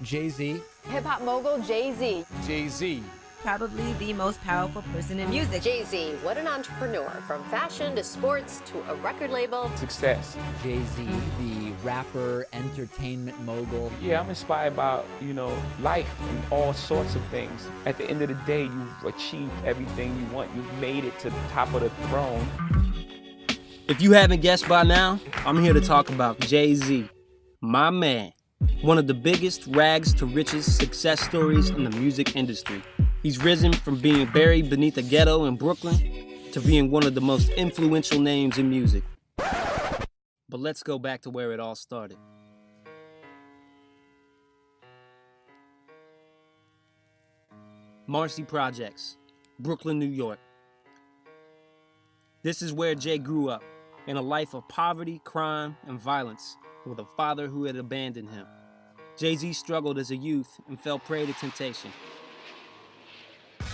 Jay-Z. Hip-hop mogul Jay-Z. Jay-Z. Probably the most powerful person in music. Jay-Z, what an entrepreneur. From fashion to sports to a record label. Success. Jay-Z, the rapper, entertainment mogul. Yeah, I'm inspired by, life and all sorts of things. At the end of the day, you've achieved everything you want. You've made it to the top of the throne. If you haven't guessed by now, I'm here to talk about Jay-Z, my man. One of the biggest rags to riches success stories in the music industry. He's risen from being buried beneath a ghetto in Brooklyn to being one of the most influential names in music. But let's go back to where it all started. Marcy Projects, Brooklyn, New York. This is where Jay grew up, in a life of poverty, crime, and violence, with a father who had abandoned him. Jay-Z struggled as a youth and fell prey to temptation.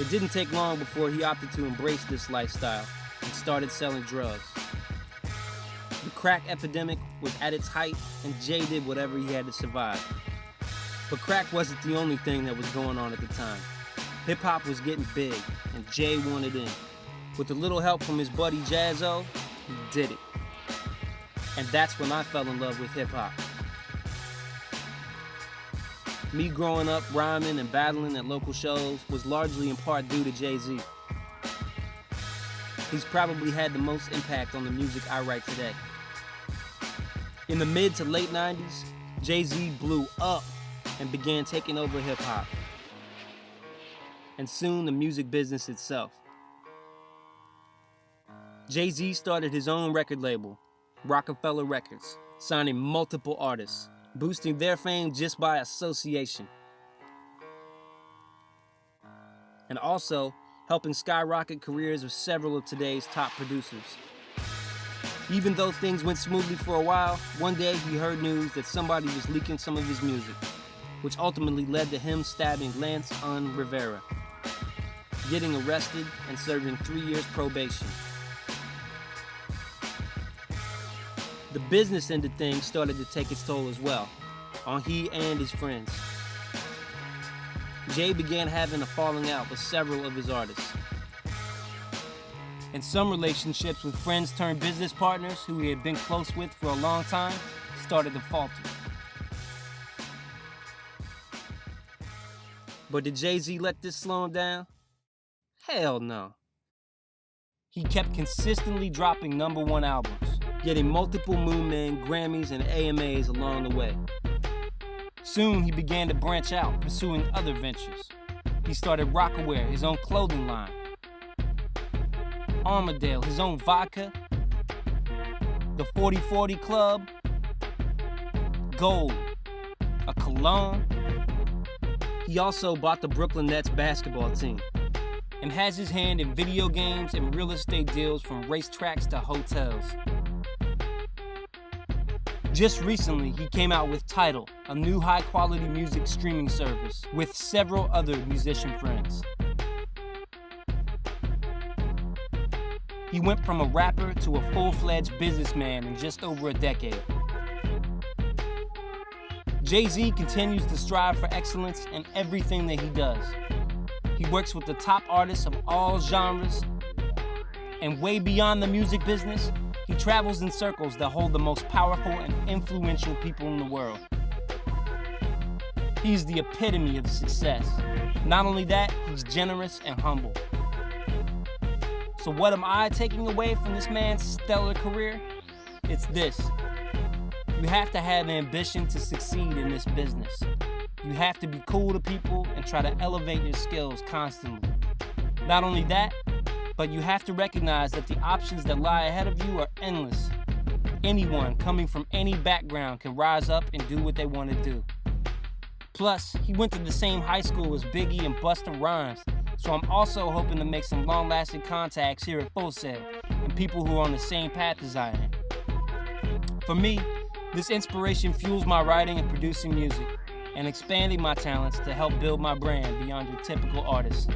It didn't take long before he opted to embrace this lifestyle and started selling drugs. The crack epidemic was at its height, and Jay did whatever he had to survive. But crack wasn't the only thing that was going on at the time. Hip-hop was getting big, and Jay wanted in. With a little help from his buddy Jazzo, he did it. And that's when I fell in love with hip-hop. Me growing up rhyming and battling at local shows was largely in part due to Jay-Z. He's probably had the most impact on the music I write today. In the mid to late 90s, Jay-Z blew up and began taking over hip-hop. And soon the music business itself. Jay-Z started his own record label, Rockefeller Records, signing multiple artists, boosting their fame just by association. And also helping skyrocket careers of several of today's top producers. Even though things went smoothly for a while, one day he heard news that somebody was leaking some of his music, which ultimately led to him stabbing Lance Rivera, getting arrested and serving 3 years probation. The business end of things started to take its toll as well, on he and his friends. Jay began having a falling out with several of his artists. And some relationships with friends turned business partners who he had been close with for a long time started to falter. But did Jay-Z let this slow him down? Hell no. He kept consistently dropping #1 albums, getting multiple Moon Man, Grammys, and AMAs along the way. Soon he began to branch out, pursuing other ventures. He started Rockaware, his own clothing line. Armadale, his own vodka. The 4040 Club. Gold, a cologne. He also bought the Brooklyn Nets basketball team and has his hand in video games and real estate deals from racetracks to hotels. Just recently, he came out with Tidal, a new high-quality music streaming service, with several other musician friends. He went from a rapper to a full-fledged businessman in just over a decade. Jay-Z continues to strive for excellence in everything that he does. He works with the top artists of all genres, and way beyond the music business, he travels in circles that hold the most powerful and influential people in the world. He's the epitome of success. Not only that, he's generous and humble. So what am I taking away from this man's stellar career? It's this. You have to have ambition to succeed in this business. You have to be cool to people and try to elevate your skills constantly. Not only that, but you have to recognize that the options that lie ahead of you are endless. Anyone coming from any background can rise up and do what they want to do. Plus, he went to the same high school as Biggie and Busta Rhymes, so I'm also hoping to make some long-lasting contacts here at Full Sail and people who are on the same path as I am. For me, this inspiration fuels my writing and producing music, and expanding my talents to help build my brand beyond your typical artist.